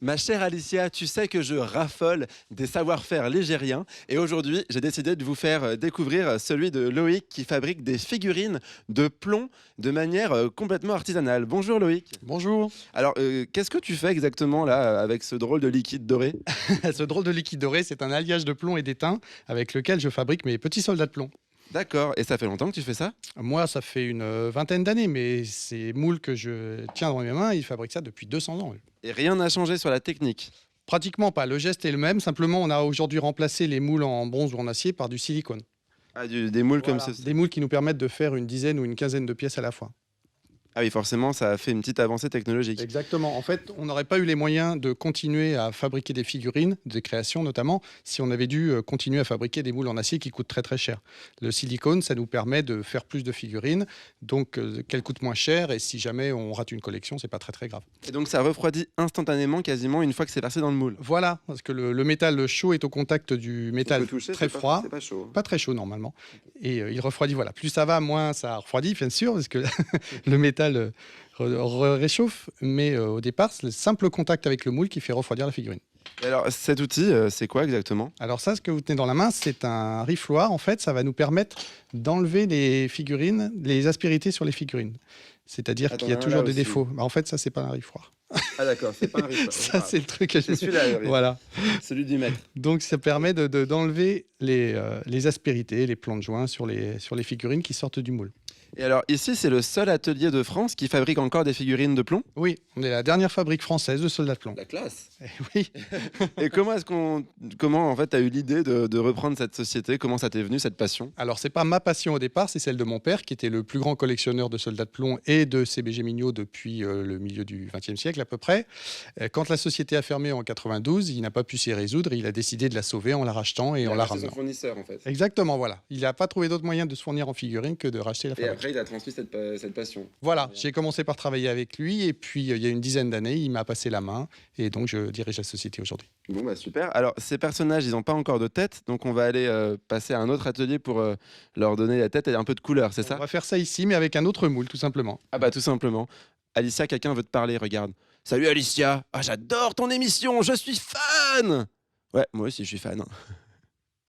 Ma chère Alicia, tu sais que je raffole des savoir-faire ligériens et aujourd'hui, j'ai décidé de vous faire découvrir celui de Loïc qui fabrique des figurines de plomb de manière complètement artisanale. Bonjour Loïc. Bonjour. Alors, qu'est-ce que tu fais exactement là avec ce drôle de liquide doré? Ce drôle de liquide doré, c'est un alliage de plomb et d'étain avec lequel je fabrique mes petits soldats de plomb. D'accord, et ça fait longtemps que tu fais ça? Moi, ça fait une vingtaine d'années, mais ces moules que je tiens dans mes mains, ils fabriquent ça depuis 200 ans. Et rien n'a changé sur la technique? Pratiquement pas. Le geste est le même. Simplement, on a aujourd'hui remplacé les moules en bronze ou en acier par du silicone. Ah, des moules comme Voilà. ceci. Des moules qui nous permettent de faire une dizaine ou une quinzaine de pièces à la fois. Ah oui, forcément, ça a fait une petite avancée technologique. Exactement. En fait, on n'aurait pas eu les moyens de continuer à fabriquer des figurines, des créations notamment, si on avait dû continuer à fabriquer des moules en acier qui coûtent très très cher. Le silicone, ça nous permet de faire plus de figurines, donc qu'elles coûtent moins cher, et si jamais on rate une collection, c'est pas très très grave. Et donc ça refroidit instantanément quasiment une fois que c'est versé dans le moule. Voilà, parce que le métal chaud est au contact du métal très froid. C'est pas chaud. Pas très chaud normalement. Et il refroidit, voilà. Plus ça va, moins ça refroidit, bien sûr, parce que le métal réchauffe. Mais au départ, c'est le simple contact avec le moule qui fait refroidir la figurine. Et alors cet outil, c'est quoi exactement? Alors ça, ce que vous tenez dans la main, c'est un rifloir. En fait, ça va nous permettre d'enlever les figurines, les aspérités sur les figurines. C'est-à-dire qu'il y a toujours des défauts. Bah, en fait, ça, c'est pas un rifloir. Ah d'accord, c'est pas un rifle. Ça, c'est le truc que je... C'est celui-là, le rifle. Voilà. Celui du maître. Donc, ça permet d'enlever les aspérités, les plans de joint sur les figurines qui sortent du moule. Et alors ici, c'est le seul atelier de France qui fabrique encore des figurines de plomb? Oui, on est la dernière fabrique française de soldats de plomb. La classe. Eh oui. Et comment en fait t'as eu l'idée de reprendre cette société? Comment ça t'est venu cette passion? Alors, c'est pas ma passion au départ, c'est celle de mon père, qui était le plus grand collectionneur de soldats de plomb et de CBG Mignot depuis le milieu du XXe siècle à peu près. Quand la société a fermé en 92, il n'a pas pu s'y résoudre. Il a décidé de la sauver en la rachetant et en la ramenant. C'est son fournisseur en fait. Exactement, voilà. Il n'a pas trouvé d'autre moyen de se fournir en figurines que de racheter la Et fabrique. après, il a transmis cette passion. Voilà, j'ai commencé par travailler avec lui et puis il y a une dizaine d'années, il m'a passé la main et donc je dirige la société aujourd'hui. Bon bah super. Alors ces personnages, ils n'ont pas encore de tête, donc on va aller passer à un autre atelier pour leur donner la tête et un peu de couleur, c'est On ça? va faire ça ici, mais avec un autre moule, tout simplement. Ah bah tout simplement. Alicia, quelqu'un veut te parler, regarde. Salut Alicia. Ah j'adore ton émission, je suis fan. Ouais, moi aussi je suis fan.